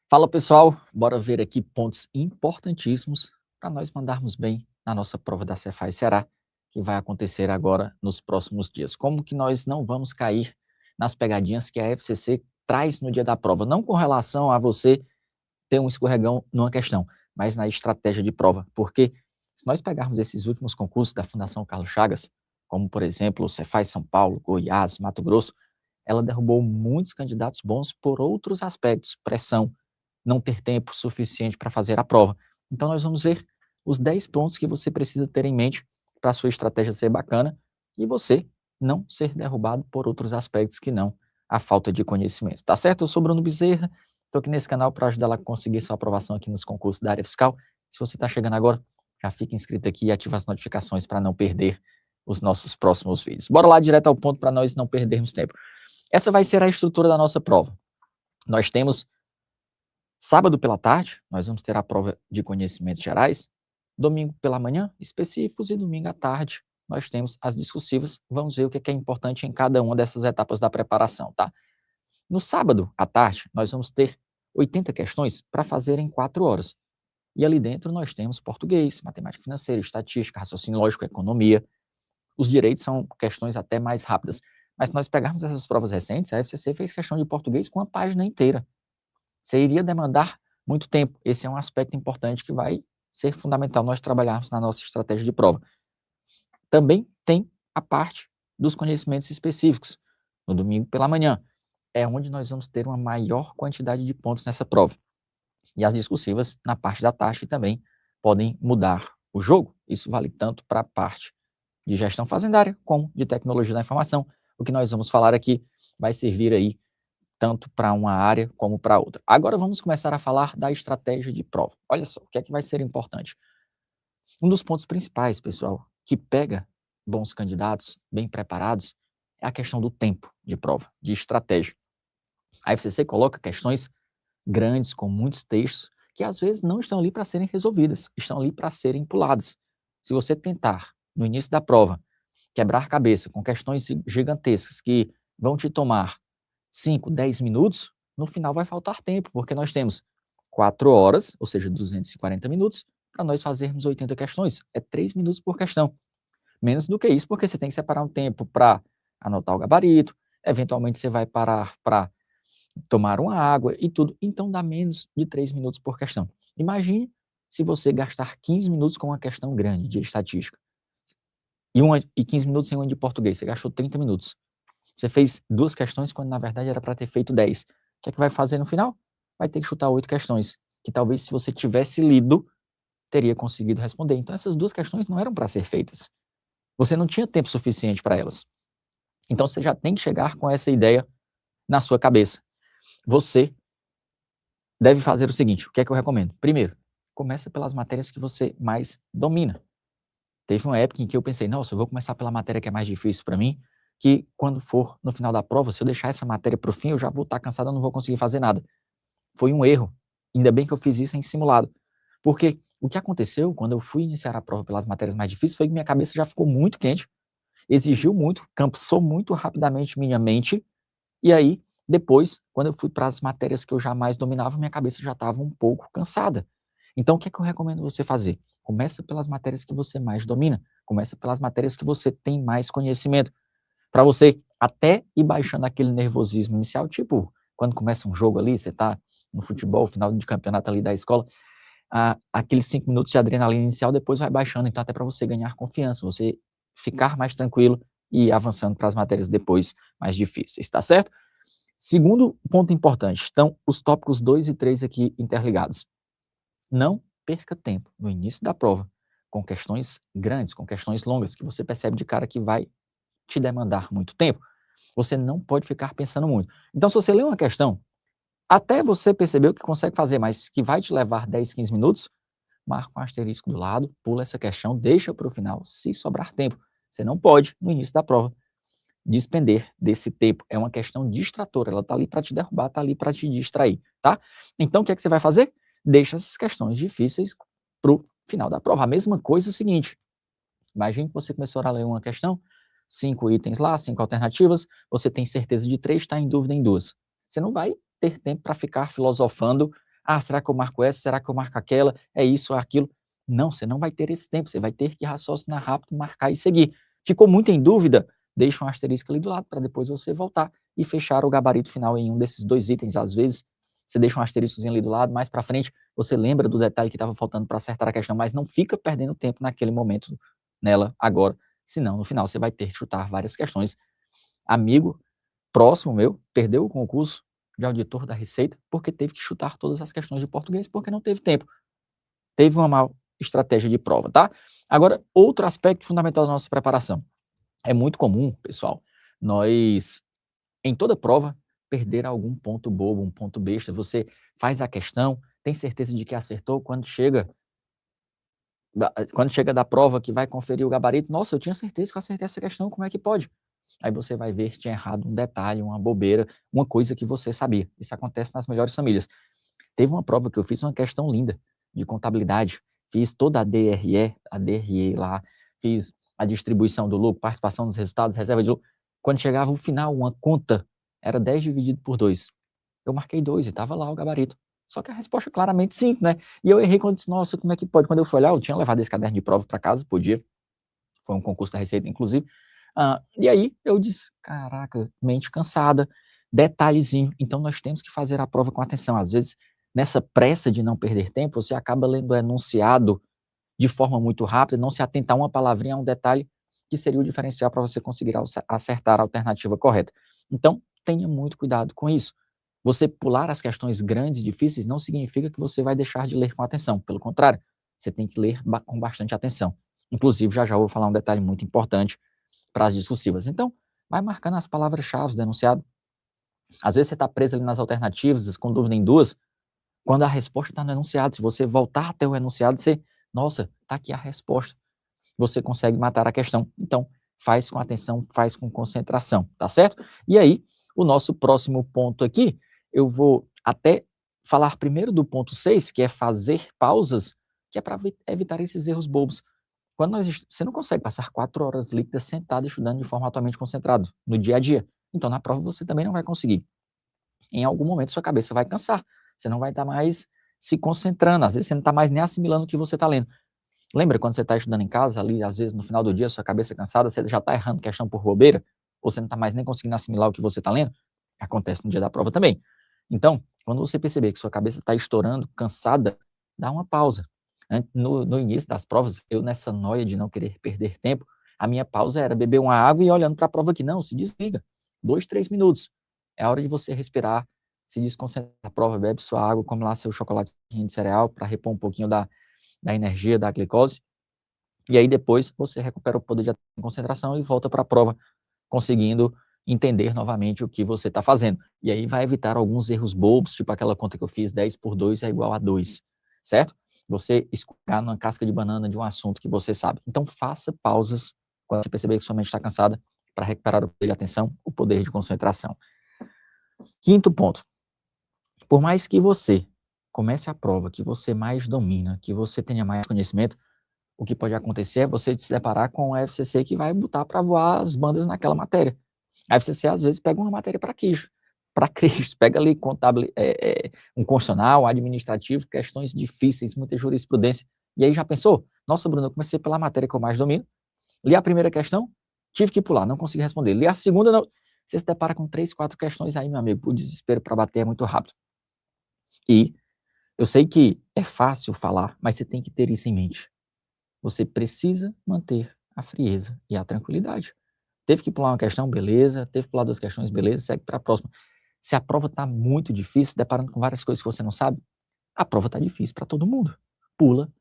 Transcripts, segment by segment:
Fala pessoal, bora ver aqui pontos importantíssimos para nós mandarmos bem na nossa prova da Cefaz Ceará, que vai acontecer agora nos próximos dias. Como que nós não vamos cair nas pegadinhas que a FCC traz no dia da prova, não com relação a você ter um escorregão numa questão, mas na estratégia de prova, porque se nós pegarmos esses últimos concursos da Fundação Carlos Chagas, como por exemplo o Cefaz São Paulo, Goiás, Mato Grosso, ela derrubou muitos candidatos bons por outros aspectos, pressão, não ter tempo suficiente para fazer a prova. Então nós vamos ver os 10 pontos que você precisa ter em mente para a sua estratégia ser bacana e você não ser derrubado por outros aspectos que não a falta de conhecimento. Tá certo? Eu sou Bruno Bezerra, estou aqui nesse canal para ajudar ela a conseguir sua aprovação aqui nos concursos da área fiscal. Se você está chegando agora, já fica inscrito aqui e ativa as notificações para não perder os nossos próximos vídeos. Bora lá direto ao ponto para nós não perdermos tempo. Essa vai ser a estrutura da nossa prova. Nós temos sábado pela tarde, nós vamos ter a prova de conhecimentos gerais. Domingo pela manhã, específicos, e domingo à tarde, nós temos as discursivas. Vamos ver o que é importante em cada uma dessas etapas da preparação, tá? No sábado à tarde, nós vamos ter 80 questões para fazer em 4 horas. E ali dentro nós temos português, matemática financeira, estatística, raciocínio lógico, economia. Os direitos são questões até mais rápidas. Mas se nós pegarmos essas provas recentes, a FCC fez questão de português com uma página inteira. Você iria demandar muito tempo. Esse é um aspecto importante que vai ser fundamental nós trabalharmos na nossa estratégia de prova. Também tem a parte dos conhecimentos específicos. No domingo pela manhã, é onde nós vamos ter uma maior quantidade de pontos nessa prova. E as discursivas na parte da tarde também podem mudar o jogo. Isso vale tanto para a parte de gestão fazendária como de tecnologia da informação. O que nós vamos falar aqui vai servir aí tanto para uma área como para outra. Agora vamos começar a falar da estratégia de prova. Olha só, o que é que vai ser importante? Um dos pontos principais, pessoal, que pega bons candidatos, bem preparados, é a questão do tempo de prova, de estratégia. A FCC coloca questões grandes, com muitos textos, que às vezes não estão ali para serem resolvidas, estão ali para serem puladas. Se você tentar, no início da prova, quebrar cabeça com questões gigantescas que vão te tomar 5, 10 minutos, no final vai faltar tempo, porque nós temos 4 horas, ou seja, 240 minutos, para nós fazermos 80 questões. É 3 minutos por questão. Menos do que isso, porque você tem que separar um tempo para anotar o gabarito, eventualmente você vai parar para tomar uma água e tudo. Então dá menos de 3 minutos por questão. Imagine se você gastar 15 minutos com uma questão grande de estatística e 15 minutos em uma de português, você gastou 30 minutos. Você fez 2 questões quando, na verdade, era para ter feito 10. O que é que vai fazer no final? Vai ter que chutar 8 questões, que talvez, se você tivesse lido, teria conseguido responder. Então, essas 2 questões não eram para ser feitas. Você não tinha tempo suficiente para elas. Então, você já tem que chegar com essa ideia na sua cabeça. Você deve fazer o seguinte, o que é que eu recomendo? Primeiro, começa pelas matérias que você mais domina. Teve uma época em que eu pensei, nossa, eu vou começar pela matéria que é mais difícil para mim, que quando for no final da prova, se eu deixar essa matéria para o fim, eu já vou estar cansado, eu não vou conseguir fazer nada. Foi um erro. Ainda bem que eu fiz isso em simulado. Porque o que aconteceu quando eu fui iniciar a prova pelas matérias mais difíceis foi que minha cabeça já ficou muito quente, exigiu muito, cansou muito rapidamente minha mente, e aí, depois, quando eu fui para as matérias que eu jamais dominava, minha cabeça já estava um pouco cansada. Então, o que é que eu recomendo você fazer? Começa pelas matérias que você mais domina, começa pelas matérias que você tem mais conhecimento, para você até ir baixando aquele nervosismo inicial, tipo, quando começa um jogo ali, você está no futebol, final de campeonato ali da escola, aqueles 5 minutos de adrenalina inicial depois vai baixando, então até para você ganhar confiança, você ficar mais tranquilo e ir avançando para as matérias depois mais difíceis, tá certo? Segundo ponto importante, estão os tópicos 2 e 3 aqui interligados. Não perca tempo no início da prova com questões grandes, com questões longas, que você percebe de cara que vai te demandar muito tempo. Você não pode ficar pensando muito. Então, se você lê uma questão, até você perceber o que consegue fazer, mas que vai te levar 10, 15 minutos, marca um asterisco do lado, pula essa questão, deixa para o final, se sobrar tempo. Você não pode, no início da prova, despender desse tempo. É uma questão distratora, ela está ali para te derrubar, está ali para te distrair, tá? Então, o que é que você vai fazer? Deixa essas questões difíceis para o final da prova. A mesma coisa é o seguinte, imagine que você começou a ler uma questão, 5 itens lá, 5 alternativas, você tem certeza de 3, está em dúvida em 2. Você não vai ter tempo para ficar filosofando Ah, será que eu marco essa? Será que eu marco aquela? É isso, é aquilo? Não, você não vai ter esse tempo, você vai ter que raciocinar rápido, marcar e seguir. Ficou muito em dúvida? Deixa um asterisco ali do lado para depois você voltar e fechar o gabarito final em um desses 2 itens. Às vezes, você deixa um asteriscozinho ali do lado, mais para frente, você lembra do detalhe que estava faltando para acertar a questão, mas não fica perdendo tempo naquele momento nela agora, senão no final você vai ter que chutar várias questões. Amigo próximo meu perdeu o concurso de auditor da Receita porque teve que chutar todas as questões de português porque não teve tempo. Teve uma má estratégia de prova, tá? Agora, outro aspecto fundamental da nossa preparação. É muito comum, pessoal, nós, em toda prova, perder algum ponto bobo, um ponto besta. Você faz a questão, tem certeza de que acertou, quando chega da prova que vai conferir o gabarito, nossa, eu tinha certeza que eu acertei essa questão, como é que pode? Aí você vai ver que tinha errado um detalhe, uma bobeira, uma coisa que você sabia. Isso acontece nas melhores famílias. Teve uma prova que eu fiz uma questão linda de contabilidade. Fiz toda a DRE lá, fiz a distribuição do lucro, participação nos resultados, reserva de lucro. Quando chegava o final, uma conta, era 10 dividido por 2. Eu marquei 2 e estava lá o gabarito. Só que a resposta claramente 5, né? E eu errei quando disse, nossa, como é que pode? Quando eu fui olhar, eu tinha levado esse caderno de prova para casa, podia. Foi um concurso da Receita, inclusive. E aí eu disse, caraca, mente cansada, detalhezinho. Então nós temos que fazer a prova com atenção. Às vezes, nessa pressa de não perder tempo, você acaba lendo o enunciado de forma muito rápida, não se atentar a uma palavrinha, a um detalhe que seria o diferencial para você conseguir acertar a alternativa correta. Então, tenha muito cuidado com isso. Você pular as questões grandes e difíceis não significa que você vai deixar de ler com atenção. Pelo contrário, você tem que ler com bastante atenção. Inclusive, já vou falar um detalhe muito importante para as discursivas. Então, vai marcando as palavras-chave do enunciado. Às vezes você está preso ali nas alternativas, com dúvida em duas, quando a resposta está no enunciado. Se você voltar até o enunciado, você, nossa, está aqui a resposta. Você consegue matar a questão. Então, faz com atenção, faz com concentração, tá certo? E aí, o nosso próximo ponto aqui, eu vou até falar primeiro do ponto 6, que é fazer pausas, que é para evitar esses erros bobos. Você não consegue passar 4 horas líquidas sentado estudando de forma totalmente concentrado no dia a dia. Então, na prova, você também não vai conseguir. Em algum momento, sua cabeça vai cansar. Você não vai estar mais se concentrando. Às vezes, você não está mais nem assimilando o que você está lendo. Lembra quando você está estudando em casa, ali, às vezes, no final do dia, sua cabeça cansada, você já está errando questão por bobeira? Ou você não está mais nem conseguindo assimilar o que você está lendo? Acontece no dia da prova também. Então, quando você perceber que sua cabeça está estourando, cansada, dá uma pausa. No início das provas, eu nessa noia de não querer perder tempo, a minha pausa era beber uma água e olhando para a prova aqui. Não, se desliga. 2, 3 minutos. É a hora de você respirar, se desconcentrar da prova, bebe sua água, come lá seu chocolate de cereal para repor um pouquinho da energia, da glicose. E aí depois você recupera o poder de concentração e volta para a prova, conseguindo entender novamente o que você está fazendo. E aí vai evitar alguns erros bobos, tipo aquela conta que eu fiz, 10 por 2 é igual a 2, certo? Você escorregar numa casca de banana de um assunto que você sabe. Então faça pausas quando você perceber que sua mente está cansada para recuperar o poder de atenção, o poder de concentração. Quinto ponto. Por mais que você comece a prova, que você mais domina, que você tenha mais conhecimento, o que pode acontecer é você se deparar com o FCC que vai botar para voar as bandas naquela matéria. A FCC, às vezes, pega uma matéria para Cristo, pega ali um constitucional, administrativo, questões difíceis, muita jurisprudência. E aí já pensou? Nossa, Bruno, eu comecei pela matéria que eu mais domino, li a primeira questão, tive que pular, não consegui responder. Li a segunda, não. Você se depara com 3, 4 questões aí, meu amigo, o desespero para bater é muito rápido. E eu sei que é fácil falar, mas você tem que ter isso em mente. Você precisa manter a frieza e a tranquilidade. Teve que pular uma questão, beleza. Teve que pular 2 questões, beleza. Segue para a próxima. Se a prova está muito difícil, deparando com várias coisas que você não sabe, a prova está difícil para todo mundo. Pula,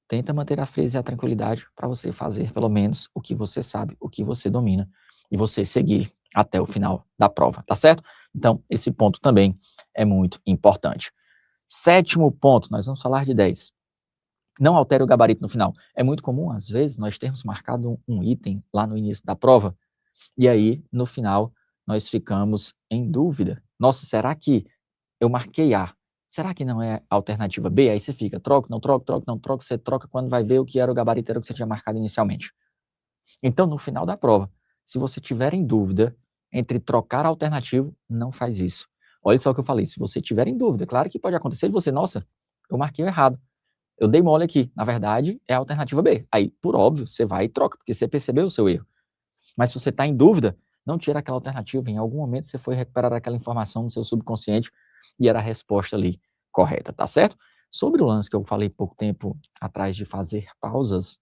tenta manter a frieza e a tranquilidade para você fazer pelo menos o que você sabe, o que você domina, e você seguir até o final da prova, tá certo? Então, esse ponto também é muito importante. 7º ponto, nós vamos falar de 10. Não altere o gabarito no final. É muito comum, às vezes, nós termos marcado um item lá no início da prova, e aí, no final, nós ficamos em dúvida. Nossa, será que eu marquei A? Será que não é a alternativa B? Aí você fica, troco, não troco, troco, não troco, você troca quando vai ver o que era o gabarito, era o que você tinha marcado inicialmente. Então, no final da prova, se você tiver em dúvida entre trocar alternativo, não faz isso. Olha só o que eu falei, se você tiver em dúvida, claro que pode acontecer de você, nossa, eu marquei errado, eu dei mole aqui, na verdade é a alternativa B. Aí, por óbvio, você vai e troca, porque você percebeu o seu erro. Mas se você está em dúvida, não tira aquela alternativa, em algum momento você foi recuperar aquela informação no seu subconsciente e era a resposta ali correta, tá certo? Sobre o lance que eu falei pouco tempo atrás de fazer pausas,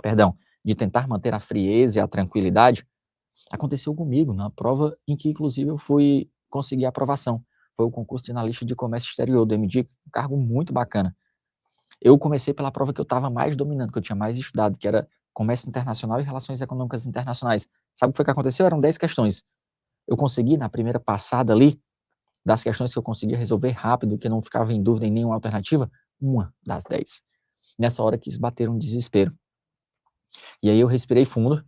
perdão, de tentar manter a frieza e a tranquilidade, aconteceu comigo na prova em que, inclusive, eu fui conseguir a aprovação. Foi o concurso de analista de comércio exterior do MDIC, um cargo muito bacana. Eu comecei pela prova que eu estava mais dominando, que eu tinha mais estudado, que era comércio internacional e relações econômicas internacionais. Sabe o que foi que aconteceu? Eram 10 questões. Eu consegui, na primeira passada ali, das questões que eu conseguia resolver rápido, que não ficava em dúvida em nenhuma alternativa, uma das 10. Nessa hora quis bater um desespero. E aí eu respirei fundo,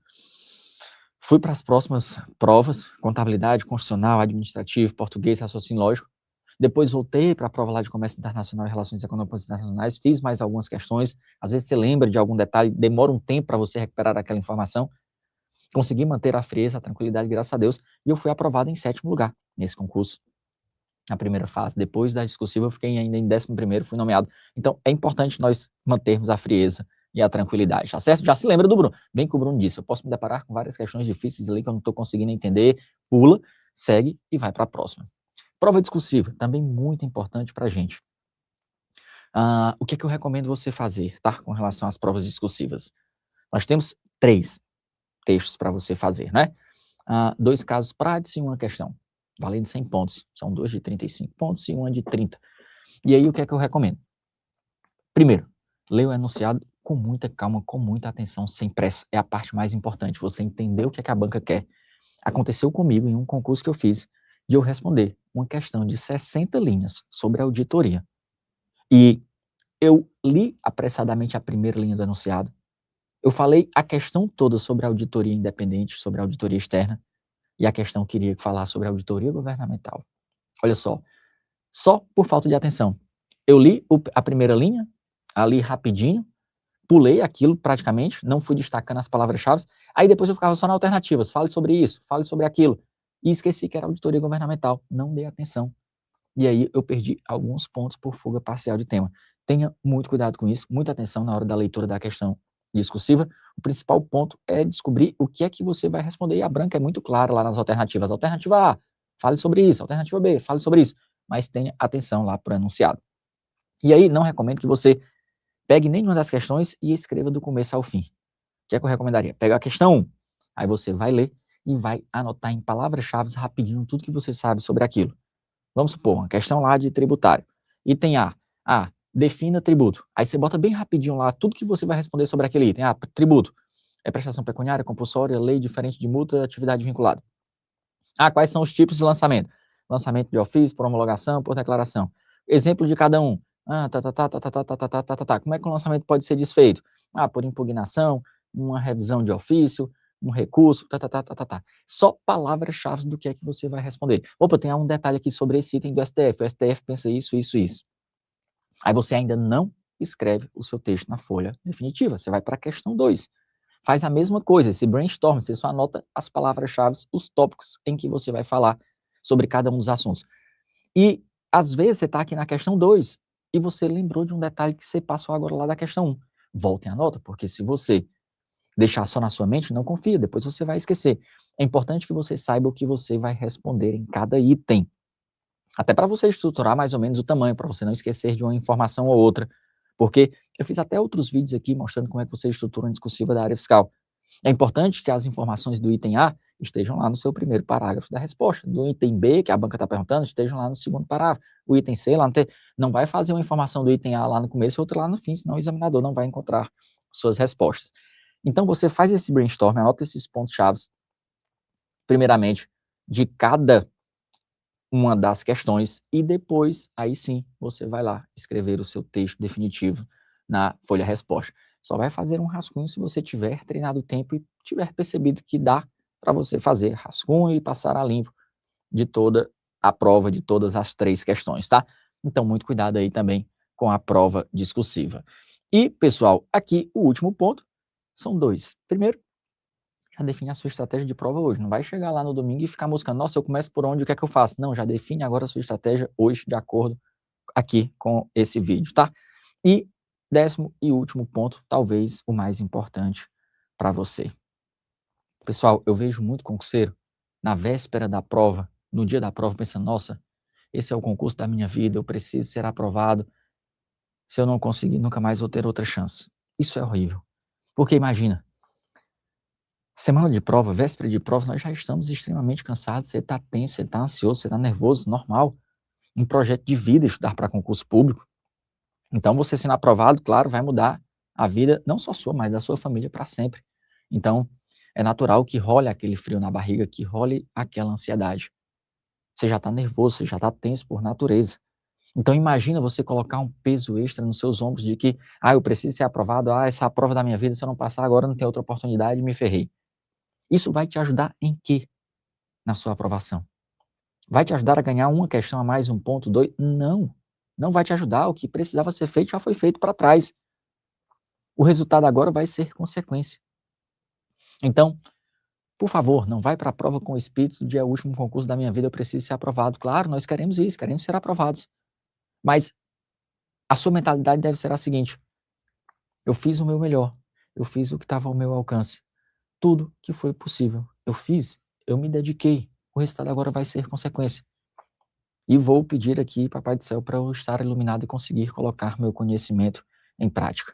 fui para as próximas provas, contabilidade, constitucional, administrativo, português, raciocínio lógico. Depois voltei para a prova lá de comércio internacional e relações econômicas internacionais, fiz mais algumas questões, às vezes você lembra de algum detalhe, demora um tempo para você recuperar aquela informação. Consegui manter a frieza, a tranquilidade, graças a Deus, e eu fui aprovado em 7º lugar nesse concurso, na primeira fase. Depois da discursiva eu fiquei ainda em 11º, fui nomeado. Então é importante nós mantermos a frieza e a tranquilidade, tá certo? Já se lembra do Bruno? Bem que o Bruno disse, eu posso me deparar com várias questões difíceis ali que eu não estou conseguindo entender, pula, segue e vai para a próxima. Prova discursiva, também muito importante para a gente. O que é que eu recomendo você fazer, tá? Com relação às provas discursivas. Nós temos 3 textos para você fazer, né? 2 casos práticos e uma questão, valendo 100 pontos. São 2 de 35 pontos e uma de 30. E aí, o que é que eu recomendo? Primeiro, leia o enunciado com muita calma, com muita atenção, sem pressa. É a parte mais importante, você entender o que é que a banca quer. Aconteceu comigo em um concurso que eu fiz, de eu responder uma questão de 60 linhas sobre auditoria. E eu li apressadamente a primeira linha do enunciado, eu falei a questão toda sobre auditoria independente, sobre auditoria externa, e a questão queria falar sobre auditoria governamental. Olha só por falta de atenção. Eu li a primeira linha, ali rapidinho, pulei aquilo praticamente, não fui destacando as palavras-chave, aí depois eu ficava só nas alternativas, fale sobre isso, fale sobre aquilo, e esqueci que era auditoria governamental, não dei atenção. E aí eu perdi alguns pontos por fuga parcial de tema. Tenha muito cuidado com isso, muita atenção na hora da leitura da questão discursiva. O principal ponto é descobrir o que é que você vai responder, e a branca é muito clara lá nas alternativas. Alternativa A, fale sobre isso. Alternativa B, fale sobre isso. Mas tenha atenção lá para o enunciado. E aí não recomendo que você pegue nenhuma das questões e escreva do começo ao fim. O que é que eu recomendaria? Pega a questão 1, aí você vai ler e vai anotar em palavras-chave rapidinho tudo que você sabe sobre aquilo. Vamos supor, uma questão lá de tributário. Item A. Defina tributo. Aí você bota bem rapidinho lá tudo que você vai responder sobre aquele item. Tributo. É prestação pecuniária, compulsória, lei diferente de multa, atividade vinculada. Quais são os tipos de lançamento? Lançamento de ofício, por homologação, por declaração. Exemplo de cada um. Como é que o lançamento pode ser desfeito? Por impugnação, uma revisão de ofício, um recurso, Só palavras-chave do que é que você vai responder. Opa, tem um detalhe aqui sobre esse item do STF. O STF pensa isso, isso, isso. Aí você ainda não escreve o seu texto na folha definitiva. Você vai para a questão 2. Faz a mesma coisa, esse brainstorm, você só anota as palavras-chave, os tópicos em que você vai falar sobre cada um dos assuntos. E, às vezes, você está aqui na questão 2 e você lembrou de um detalhe que você passou agora lá da questão 1. Voltem a nota, porque se você deixar só na sua mente, não confia, depois você vai esquecer. É importante que você saiba o que você vai responder em cada item. Até para você estruturar mais ou menos o tamanho, para você não esquecer de uma informação ou outra. Porque eu fiz até outros vídeos aqui mostrando como é que você estrutura uma discursiva da área fiscal. É importante que as informações do item A estejam lá no seu primeiro parágrafo da resposta. Do item B, que a banca está perguntando, estejam lá no segundo parágrafo. O item C, lá no T. Não vai fazer uma informação do item A lá no começo e outra lá no fim, senão o examinador não vai encontrar suas respostas. Então, você faz esse brainstorm, anota esses pontos-chave, primeiramente, de cada uma das questões, e depois, aí sim, você vai lá escrever o seu texto definitivo na folha resposta. Só vai fazer um rascunho se você tiver treinado o tempo e tiver percebido que dá para você fazer rascunho e passar a limpo de toda a prova, de todas as 3 questões, tá? Então, muito cuidado aí também com a prova discursiva. E, pessoal, aqui o último ponto são 2. Primeiro, Já define a sua estratégia de prova hoje. Não vai chegar lá no domingo e ficar buscando, nossa, eu começo por onde, o que é que eu faço? Não, já define agora a sua estratégia hoje, de acordo aqui com esse vídeo, tá? E 10º e último ponto, talvez o mais importante para você. Pessoal, eu vejo muito concurseiro na véspera da prova, no dia da prova, pensando, nossa, esse é o concurso da minha vida, eu preciso ser aprovado. Se eu não conseguir, nunca mais vou ter outra chance. Isso é horrível. Porque imagina, semana de prova, véspera de prova, nós já estamos extremamente cansados, você está tenso, você está ansioso, você está nervoso, normal. Um projeto de vida estudar para concurso público. Então, você sendo aprovado, claro, vai mudar a vida, não só sua, mas da sua família para sempre. Então, é natural que role aquele frio na barriga, que role aquela ansiedade. Você já está nervoso, você já está tenso por natureza. Então, imagina você colocar um peso extra nos seus ombros de que, eu preciso ser aprovado, essa é a prova da minha vida, se eu não passar agora não tem outra oportunidade, me ferrei. Isso vai te ajudar em quê na sua aprovação? Vai te ajudar a ganhar uma questão a mais, 1 ponto, 2? Não. Não vai te ajudar. O que precisava ser feito já foi feito para trás. O resultado agora vai ser consequência. Então, por favor, não vai para a prova com o espírito de é o último concurso da minha vida, eu preciso ser aprovado. Claro, nós queremos isso, queremos ser aprovados. Mas a sua mentalidade deve ser a seguinte: eu fiz o meu melhor, eu fiz o que estava ao meu alcance. Tudo que foi possível, eu fiz, eu me dediquei. O resultado agora vai ser consequência. E vou pedir aqui, Papai do Céu, para eu estar iluminado e conseguir colocar meu conhecimento em prática.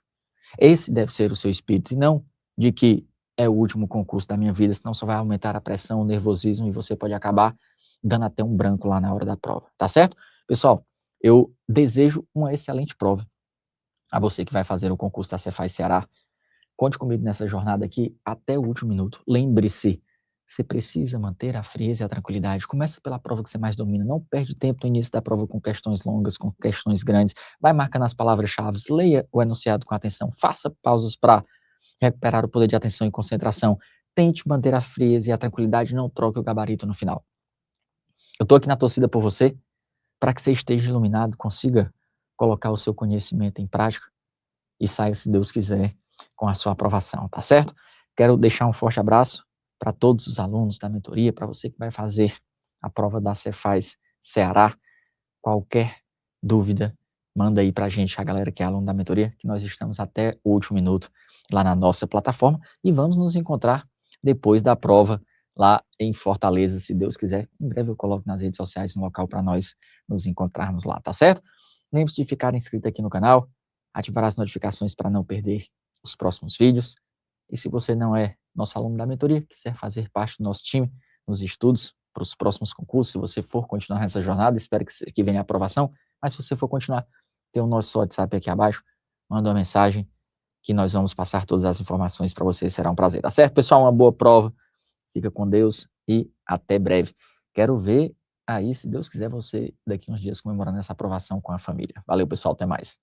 Esse deve ser o seu espírito, e não de que é o último concurso da minha vida, senão só vai aumentar a pressão, o nervosismo, e você pode acabar dando até um branco lá na hora da prova, tá certo? Pessoal, eu desejo uma excelente prova a você que vai fazer o concurso da Cefaz Ceará. Conte comigo nessa jornada aqui até o último minuto. Lembre-se, você precisa manter a frieza e a tranquilidade. Começa pela prova que você mais domina. Não perde tempo no início da prova com questões longas, com questões grandes. Vai marcando as palavras-chave, leia o enunciado com atenção, faça pausas para recuperar o poder de atenção e concentração. Tente manter a frieza e a tranquilidade, não troque o gabarito no final. Eu estou aqui na torcida por você, para que você esteja iluminado, consiga colocar o seu conhecimento em prática e saia, se Deus quiser, com a sua aprovação, tá certo? Quero deixar um forte abraço para todos os alunos da mentoria, para você que vai fazer a prova da Cefaz Ceará. Qualquer dúvida, manda aí para a gente, a galera que é aluno da mentoria, que nós estamos até o último minuto lá na nossa plataforma e vamos nos encontrar depois da prova lá em Fortaleza, se Deus quiser. Em breve eu coloco nas redes sociais um local para nós nos encontrarmos lá, tá certo? Lembre-se de ficar inscrito aqui no canal, ativar as notificações para não perder os próximos vídeos. E se você não é nosso aluno da mentoria, quiser fazer parte do nosso time nos estudos para os próximos concursos, se você for continuar nessa jornada, espero que venha a aprovação, mas se você for continuar, tem o nosso WhatsApp aqui abaixo, manda uma mensagem que nós vamos passar todas as informações para você, será um prazer, tá certo? Pessoal, uma boa prova, fica com Deus e até breve. Quero ver aí, se Deus quiser, você daqui uns dias comemorando essa aprovação com a família. Valeu, pessoal, até mais.